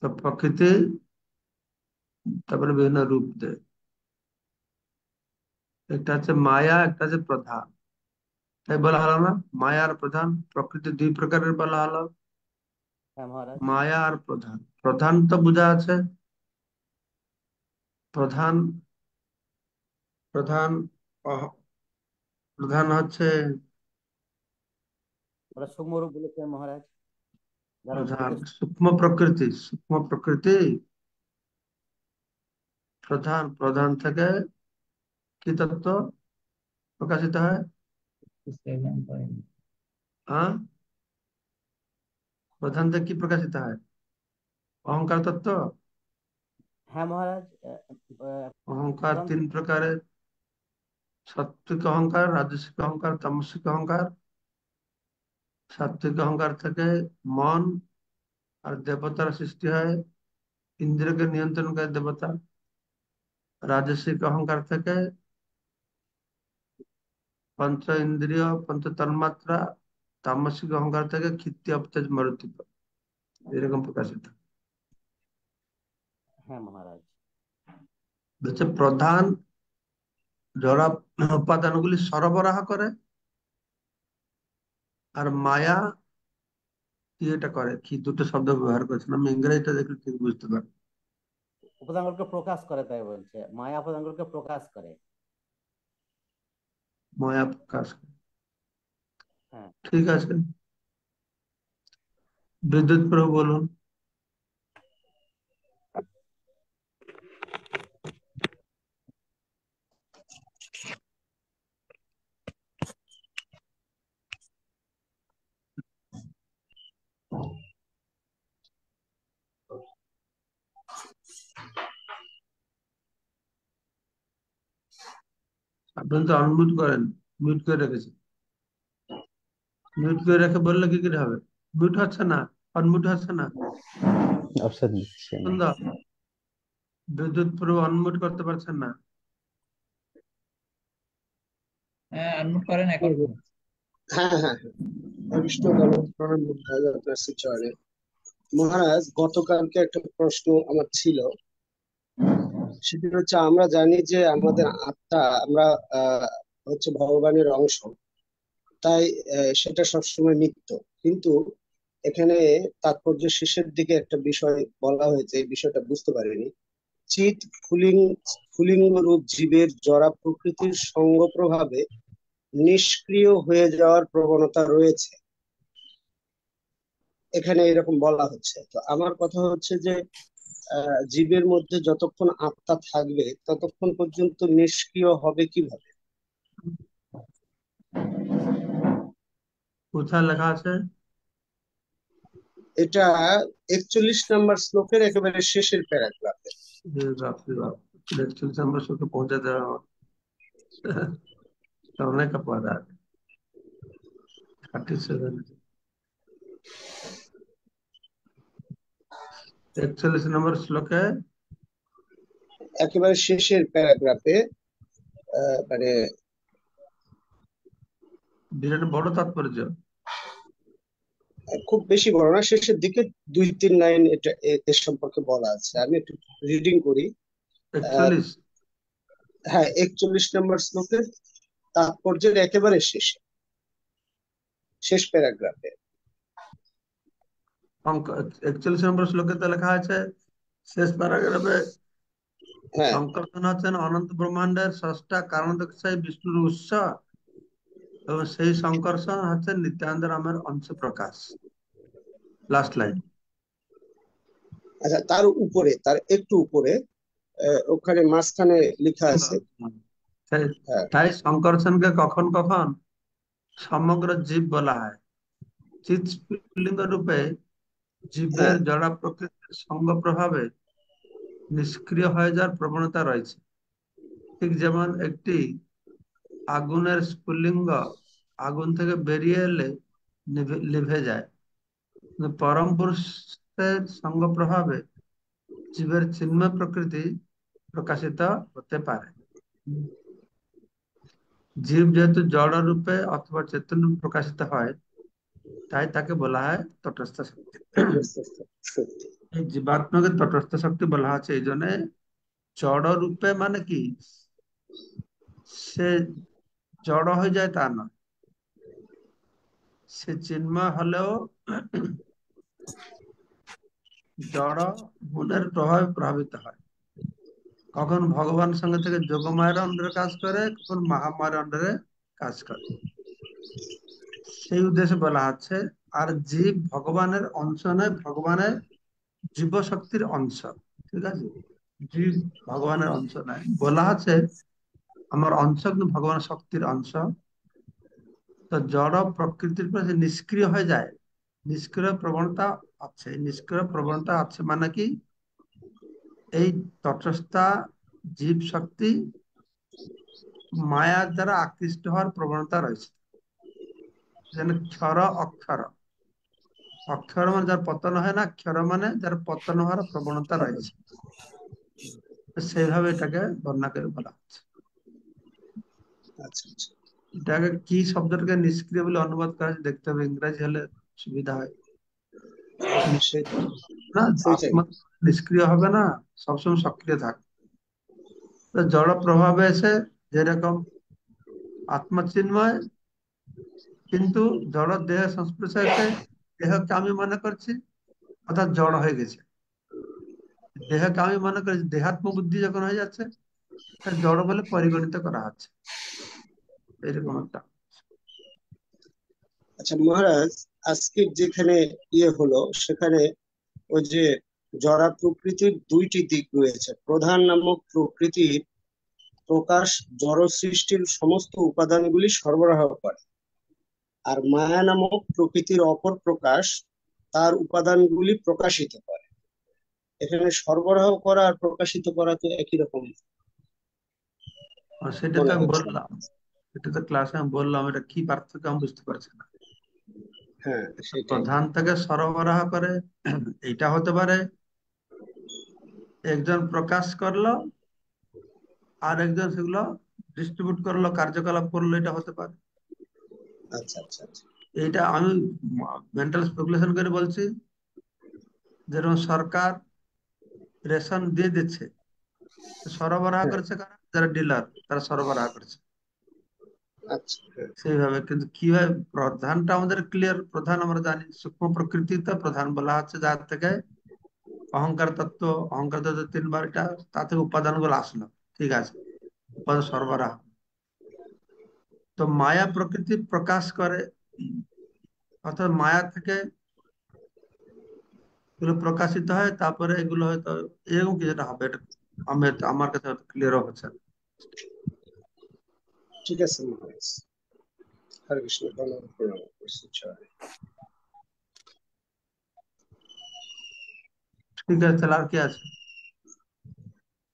তো প্রকৃতি তারপরে বিভিন্ন রূপ দেয়। একটা হচ্ছে মায়া, একটা হচ্ছে প্রধান। তাই বলা হলো না, মায়া আর প্রধান, প্রকৃতি দুই প্রকারের বলা হলো। হ্যাঁ মহারাজ। মায়া আর প্রধান। প্রধান তো বোঝা আছে। প্রধান, প্রধান, অহ- প্রধান হচ্ছে ওরা সূক্ষ্ম রূপ বলেছেন মহারাজ, যারা প্রধান। প্রকৃতি। সূক্ষ্ম প্রকৃতি, সূক্ষ্ম প্রকৃতি প্রধান। প্রধান থেকে কি তত্ত্ব প্রকাশিত হয়? হ্যাঁ, প্রধান থেকে কি প্রকাশিত হয়? অহংকার তত্ত্ব। হ্যাঁ মহারাজ। অহংকার প্রধান। 3 প্রকারের: সাত্বিক অহংকার, রাজসিক অহংকার, তামসিক অহংকার। সাত্বিক অহংকার থেকে মন আর দেবতার সৃষ্টি হয়, ইন্দ্রিয়কে নিয়ন্ত্রণ করে দেবতা। রাজসিক অহংকার থেকে পঞ্চ ইন্দ্রিয়, পঞ্চ তন্মাত্রা। তামসিক অহংকার থেকে ক্ষিতি অবতেজ মরুতিত, এরকম প্রকাশিত। হ্যাঁ মহারাজ। হচ্ছে প্রধান জড় উপাদানগুলি সরবরাহ করে, আর মায়া কি এটা করে, কি দুটো শব্দ ব্যবহার করেছেন, আমি ইংরেজিটা দেখলে ঠিক বুঝতে পারি। উপাদানগুলোকে প্রকাশ করে, তাই বলছে মায়া উপাদানগুলোকে প্রকাশ করে। মায়া প্রকাশ। হ্যাঁ, ঠিক আছে, বিদ্যুৎ প্রভু বলুন। আপনি তো আনমিউট করেন, মিউট করে রেখেছেন। মিউট করে রেখে বললে কি করে হবে? মিউট হচ্ছে না, আনমিউট হচ্ছে না। অপশন দিচ্ছে না। সুন্দর, বিদ্যুৎ প্রভু আনমিউট করতে পারছেন না। হ্যাঁ, আনমিউট করেন এখন। হ্যাঁ হ্যাঁ হ্যাঁ, অভিষ্ট দলন প্রণাম মহারাজ, আপনার শ্রীচরণে। মহারাজ, গতকালকে একটা প্রশ্ন আমার ছিল, সেটি হচ্ছে আমরা জানি যে আমাদের আত্মা, আমরা আহ হচ্ছে ভগবানের অংশ, তাই সেটা সবসময় নিত্য। কিন্তু এখানে তাৎপর্য শেষের দিকে একটা বিষয় বলা হয়েছে, এই বিষয়টা বুঝতে পারিনি। চিৎ স্ফুলিঙ্গ রূপ জীবের জড়া প্রকৃতির সঙ্গ প্রভাবে নিষ্ক্রিয় হয়ে যাওয়ার প্রবণতা রয়েছে, এখানে এরকম বলা হচ্ছে। তো আমার কথা হচ্ছে যে জীবের মধ্যে যতক্ষণ আত্মা থাকবে ততক্ষণ পর্যন্ত নিষ্ক্রিয় হবে কিভাবে? কোথায় লেখা আছে? এটা 41 নম্বর শ্লোকের একেবারে শেষের প্যারাগ্রাফে। যে বাপরে বাপ, 41 নম্বর শ্লোকে পৌঁছে দেওয়া करने का पड़ा 37 41 নম্বর শ্লোকে একেবারে শেষের প্যারাগ্রাফে মানে বিরাট বড় তাৎপর্য। খুব বেশি বড় না, শেষের দিকে 2-3 লাইন এটা এর সম্পর্কে বলা আছে, আমি একটু রিডিং করি। 41। হ্যাঁ, 41 নম্বর শ্লোকের তাৎপর্যের একেবারে শেষে, শেষ প্যারাগ্রাফে। 41 নম্বর শ্লোকে লেখা আছে, শেষ প্যারাগ্রাফে, হ্যাঁ শঙ্করসন হচ্ছেন অনন্ত ব্রহ্মাণ্ডের স্রষ্টা, কারণোদকসাই বিষ্ণুর উৎস, এবং সেই শঙ্করসন হচ্ছেন নিত্যানন্দ রামের অংশ প্রকাশ। Last line. আচ্ছা, তার উপরে, তার একটু উপরে ওখানে মাঝখানে লেখা আছে। হ্যাঁ তাই শঙ্করসনকে কখন কখন সমগ্র জীব বলা হয়। চিৎ স্ফুলিঙ্গ রূপে জীবের হ্যাঁ জড়া প্রকৃতির সঙ্গ প্রভাবে নিষ্ক্রিয় হয়ে যাওয়ার প্রবণতা রয়েছে। ঠিক যেমন একটি আগুনের স্ফুলিঙ্গ আগুন থেকে বেরিয়ে এলে লিভে যায়, কিন্তু পরম পুরুষের সঙ্গ প্রভাবে জীবের চিন্ময় প্রকৃতি প্রকাশিত হতে পারে। জীব যেহেতু জড় রূপে অথবা চেতন রূপে প্রকাশিত হয়, তাই তাকে বলা হয় তটস্থ শক্তি। সত্যি। এই জীবাত্মাকে তটস্থ শক্তি বলা হচ্ছে এই জন্য। জড় রূপে মানে কি সে জড় হয়ে যায় তা নয়, সে চিন্ময় হলেও জড় গুণের প্রভাবে প্রভাবিত হয়। কখন ভগবান সঙ্গে থেকে যোগমায়ের আন্ডারে কাজ করে, কখন মহামায়ের আন্ডারে কাজ করে, সেই উদ্দেশ্যে বলা হচ্ছে। আর জীব ভগবানের অংশ নয়, ভগবানের জীব শক্তির অংশ। ঠিক আছে, জীব ভগবানের অংশ নয়, বলা আছে আমার অংশ কিন্তু ভগবানের শক্তির অংশ। তো জড় প্রকৃতির পর যে নিষ্ক্রিয় হয়ে যায়, নিষ্ক্রিয় প্রবণতা আছে। নিষ্ক্রিয় প্রবণতা আছে মানে কি, এই তটস্থা জীব শক্তি মায়ার দ্বারা আকৃষ্ট হওয়ার প্রবণতা রয়েছে। যেন ক্ষর অক্ষর, অক্ষর মানে যার পতন হয় না, ক্ষর মানে যার পতন হওয়ার প্রবণতা রয়েছে। তো সেইভাবে এটাকে বর্ণনা করে বলা হচ্ছে। আচ্ছা আচ্ছা, এটাকে কি শব্দটাকে নিষ্ক্রিয় বলে অনুবাদ করা হয়েছে দেখতে হবে, ইংরেজি হলে সুবিধা হয়। সেটাই না, সেটাই। আত্মা নিষ্ক্রিয় হবে না, সবসময় সক্রিয় থাকবে। তো জড় প্রভাবে এসে যেরকম আত্মা চিন্ময়, কিন্তু জড় দেহ সংস্পর্শে এসে দেহকে আমি মনে করছি, অর্থাৎ জড় হয়ে গেছে। দেহকে আমি মনে করি দেহাত্ম বুদ্ধি যখন হয়ে যাচ্ছে, তা জড় বলে পরিগণিত করা হচ্ছে, এরকম একটা। আচ্ছা মহারাজ, আজকে যেখানে হলো সেখানে ওই যে জড় প্রকৃতির দুইটি দিক রয়েছে। প্রধান নামক প্রকৃতির প্রকাশ জড় সৃষ্টির সমস্ত উপাদানগুলি সরবরাহ করে, আর মায়া নামক প্রকৃতির অপর প্রকাশ তার উপাদানগুলি প্রকাশিত করে। এখানে সরবরাহ করা আর প্রকাশিত করা তো একই রকম আর সেটা তো মনে আমি হচ্ছে। বললাম, এটা তো ক্লাসে আমি বললাম, এটা কি পার্থক্য আমি বুঝতে পারছি না। হ্যাঁ, সেটাই। প্রধান থেকে সরবরাহ করে, এটা হতে পারে একজন প্রকাশ করলো আর একজন সেগুলো ডিস্ট্রিবিউট করলো, কার্যকলাপ করলো, এটা হতে পারে। আচ্ছা আচ্ছা আচ্ছা। এইটা আমি মেন্টাল স্পেকুলেশন করে বলছি। যেরকম সরকার রেশন দিয়ে দিচ্ছে, সরবরাহ হ্যাঁ। করেছে কারা? যারা ডিলার, তারা সরবরাহ করছে আচ্ছা, হ্যাঁ। সেইভাবে। কিন্তু কিভাবে প্রধানটা আমাদের ক্লিয়ার, প্রধান আমরা জানি সূক্ষ্ম প্রকৃতিতে প্রধান বলা হচ্ছে, যার থেকে অহংকার তত্ত্ব, অহংকার তত্ত্ব তিনবার, এটা তা থেকে উপাদান গুলো আসলো, ঠিক আছে, উপাদান সরবরাহ। তো মায়া প্রকৃতি প্রকাশ করে, অর্থাৎ মায়া থেকে এগুলো প্রকাশিত হয়, তারপরে এগুলো হয়তো এরকম কিছুটা হবে। এটা আমি আমার কাছে ক্লিয়ার হচ্ছে না। ঠিক আছে মহারাজ। হরে কৃষ্ণ, ধন্যবাদ, প্রণাম করছি। জয়। ঠিক আছে, তাহলে আর কি আছে?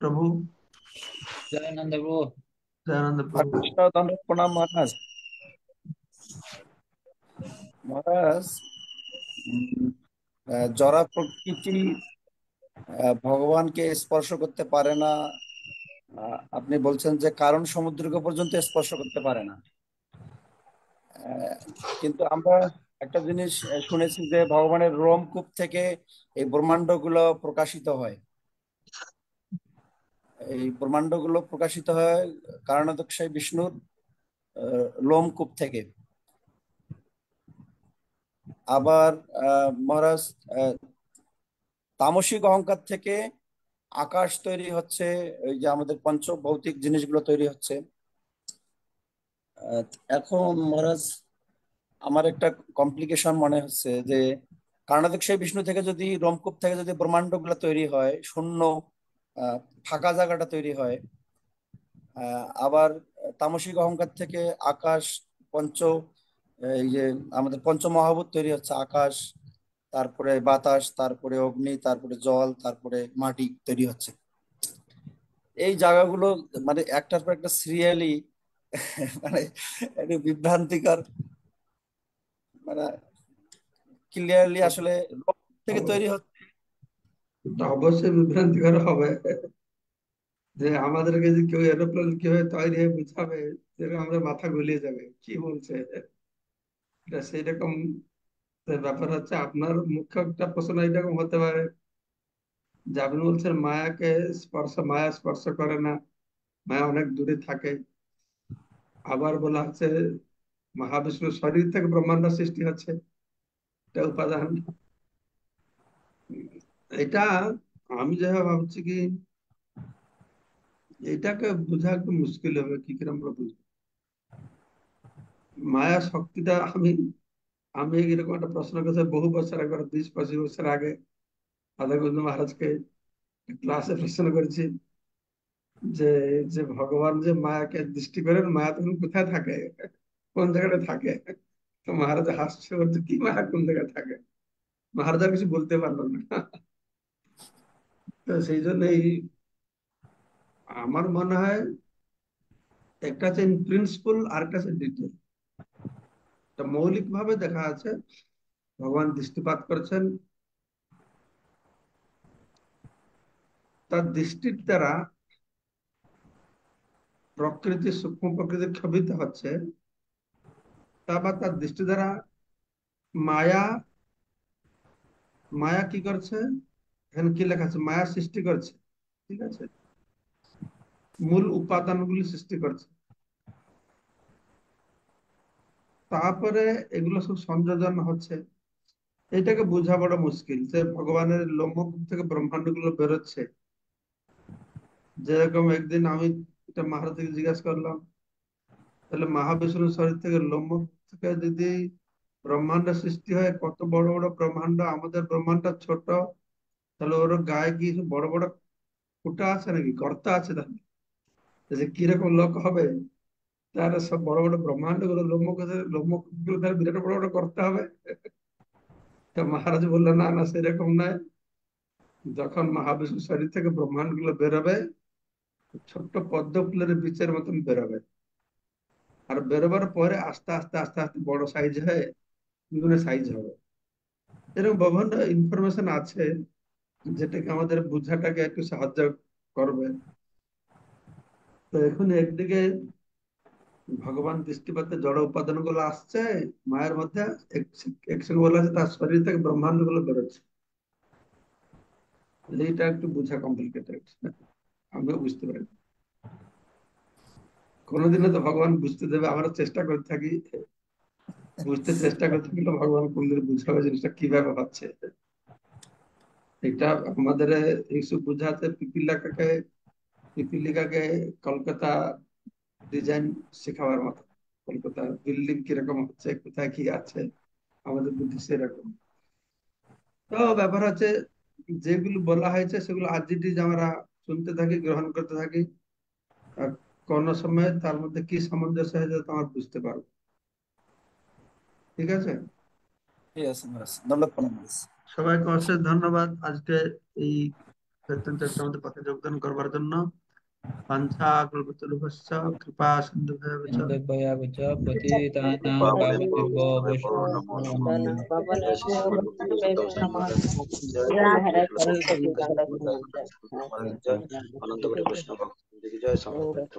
প্রভু, জয়ানন্দ প্রভু। দয়ানন্দ হরে প্রভু। কৃষ্ণ, দণ্ডবত প্রণাম মহারাজ। মহারাজ, উম, জড় প্রকৃতি ভগবানকে স্পর্শ করতে পারে না। আপনি বলছেন যে কারণ সমুদ্রকে পর্যন্ত স্পর্শ করতে পারে না। আহ, কিন্তু আমরা একটা জিনিস শুনেছি যে ভগবানের রোমকূপ থেকে এই ব্রহ্মাণ্ডগুলো প্রকাশিত হয়। এই ব্রহ্মাণ্ডগুলো প্রকাশিত হয় কারণোদকশাই বিষ্ণুর লোমকূপ থেকে। আবার মহারাজ, আহ, তামসিক অহংকার থেকে আকাশ তৈরি হচ্ছে, ওই যে আমাদের পঞ্চ ভৌতিক জিনিসগুলো তৈরি হচ্ছে। আহ, এখন মহারাজ, আমার একটা কমপ্লিকেশন মনে হচ্ছে যে কার্ণাতিক সেই বিষ্ণু থেকে যদি, রোমকূপ থেকে যদি ব্রহ্মাণ্ড গুলো তৈরি হয়, শূন্য আহ, ফাঁকা জায়গাটা তৈরি হয়, আবার তামসিক অহংকার থেকে আকাশ, পঞ্চ, এই যে আমাদের পঞ্চমহাভূত তৈরি হচ্ছে, আকাশ, তারপরে বাতাস, তারপরে অগ্নি, তারপরে জল, তারপরে মাটি তৈরি হচ্ছে। এই জায়গাগুলো মানে একটার পর একটা সিরিয়ালি মানে একটু বিভ্রান্তিকর, মানে ক্লিয়ারলি আসলে রোম থেকে তৈরি অবশ্যই, হচ্ছে। এটা অবশ্যই বিভ্রান্তিকর হবে। যে আমাদেরকে যে কেউ এরোপ্লেন কিভাবে তৈরি হয়ে বুঝাবে, যেরকম আমাদের মাথা গুলিয়ে যাবে কি বলছে। এটা সেই রকম ব্যাপার হচ্ছে। আপনার মুখ্য একটা প্রশ্ন এরকম হতে পারে যে আপনি বলছেন মায়াকে স্পর্শ, মায়া স্পর্শ করে না, মায়া অনেক দূরে থাকে। আবার বলা হচ্ছে মহাবিষ্ণুর শরীর থেকে ব্রহ্মাণ্ড সৃষ্টি হচ্ছে, এটা উপাদান। এটা আমি যেভাবে ভাবছি কি, এটাকে বোঝা একটু মুশকিল হবে, কি করে আমরা বুঝবো মায়া শক্তিটা। আমি আমি এরকম একটা প্রশ্ন করেছি বহু বছর, একবার 20-25 বছর আগে রাধা গোবিন্দ মহারাজকে ক্লাসে প্রশ্ন করেছি যে যে ভগবান যে মায়াকে দৃষ্টি করেন, মায়া তখন কোথায় থাকে, কোন জায়গাটা থাকে? তো মহারাজ হাসছে, বলছে কি মায়া কোন জায়গায় থাকে? মহারাজ আর কিছু বলতে পারলো না। তো সেই জন্যই আমার মনে হয় একটা হচ্ছে ইন প্রিন্সিপল, আর একটা হচ্ছে ডিটেল। মৌলিক ভাবে দেখা আছে ভগবান দৃষ্টিপাত করেছেন, তার দৃষ্টির দ্বারা প্রকৃতি, সূক্ষ্ম প্রকৃতির ক্ষোভিত হচ্ছে। তারপর তার দৃষ্টি দ্বারা মায়া, মায়া কি করছে, এখানে কি লেখা আছে, মায়া সৃষ্টি করছে, ঠিক আছে, মূল উপাদানগুলি সৃষ্টি করছে। তারপরে এগুলো সব সংযোজন হচ্ছে, এটাকে বোঝা বড় মুশকিল যে ভগবানের লোমকূপ থেকে ব্রহ্মাণ্ড গুলো বেরোচ্ছে। যেরকম একদিন আমি এটা মহারথীকে জিজ্ঞাসা করলাম, তাহলে মহাবিষ্ণুর শরীর থেকে লোমকূপ থেকে যদি ব্রহ্মাণ্ড সৃষ্টি হয়, কত বড় বড় ব্রহ্মাণ্ড, আমাদের ব্রহ্মাণ্ড ছোট, তাহলে ওর গায়ে কি বড় বড় ফুটা আছে নাকি, গর্ত আছে? তাহলে যে কিরকম লোক হবে, তার সব বড় বড় ব্রহ্মাণ্ড গুলো লোমকূপ গুলো তাহলে বিরাট বড় বড় করতে হবে। তো মহারাজ বললো, না না সেরকম নয়। যখন মহাবিষ্ণুর শরীর থেকে ব্রহ্মাণ্ড গুলো বেরোবে, ছোট্ট পদ্ম ফুলের বীজের মতন বেরোবে, আর বেরোবার পরে আস্তে আস্তে আস্তে আস্তে বড় সাইজ হয়ে বিভিন্ন সাইজ হবে। এরকম বিভিন্ন ইনফরমেশন আছে যেটাকে আমাদের বুঝাটাকে একটু সাহায্য করবে। তো এখন একদিকে ভগবান দৃষ্টিপাতে জড় উপাদান গুলো আসছে মায়ের মধ্যে, একসঙ্গে বলা আছে তার শরীর থেকে ব্রহ্মাণ্ড গুলো বেরোচ্ছে। এইটা একটু বোঝা কমপ্লিকেটেড, আমিও বুঝতে পারি না। কোনোদিনও তো ভগবান বুঝতে দেবে, আমরা চেষ্টা করে থাকি, বুঝতে চেষ্টা করে থাকলে ভগবান কোনদিন বুঝাবে জিনিসটা কিভাবে হচ্ছে। এটা আমাদের এইসব বুঝাতে পিপিলিকাকে কলকাতা ডিজাইন শেখাবার মতো। কলকাতা বিল্ডিং কিরকম হচ্ছে, কোথায় কি আছে, আমাদের বুদ্ধি সেরকম। তো ব্যাপার হচ্ছে যেগুলো বলা হয়েছে সেগুলো আজ আমরা শুনতে থাকি, গ্রহণ করতে থাকি, আর কোন সময় তার মধ্যে কি সামঞ্জস্য হয়েছে তোমার বুঝতে পারবো। ঠিক আছে, ঠিক আছে মহারাজ, দণ্ডক প্রণাম মহারাজ। সবাইকে অশেষ ধন্যবাদ আজকে এই চৈতন্য চরিতামৃত পথে যোগদান করবার জন্য। বাঞ্ছা কল্পতরুভ্যশ্চ কৃপা সিন্ধুভ্যেব চ পতিতানাং পাবনেভ্যো নমো বৈষ্ণবেভ্যো নমো নমঃ। নমঃ। জয় শ্রী শ্রীমদ ভক্তি বেদান্ত স্বামী মহারাজ জয়, জয় শ্রী মহারাজ জয়, অনন্ত কোটি বৈষ্ণব ভক্ত জয়, সমবেত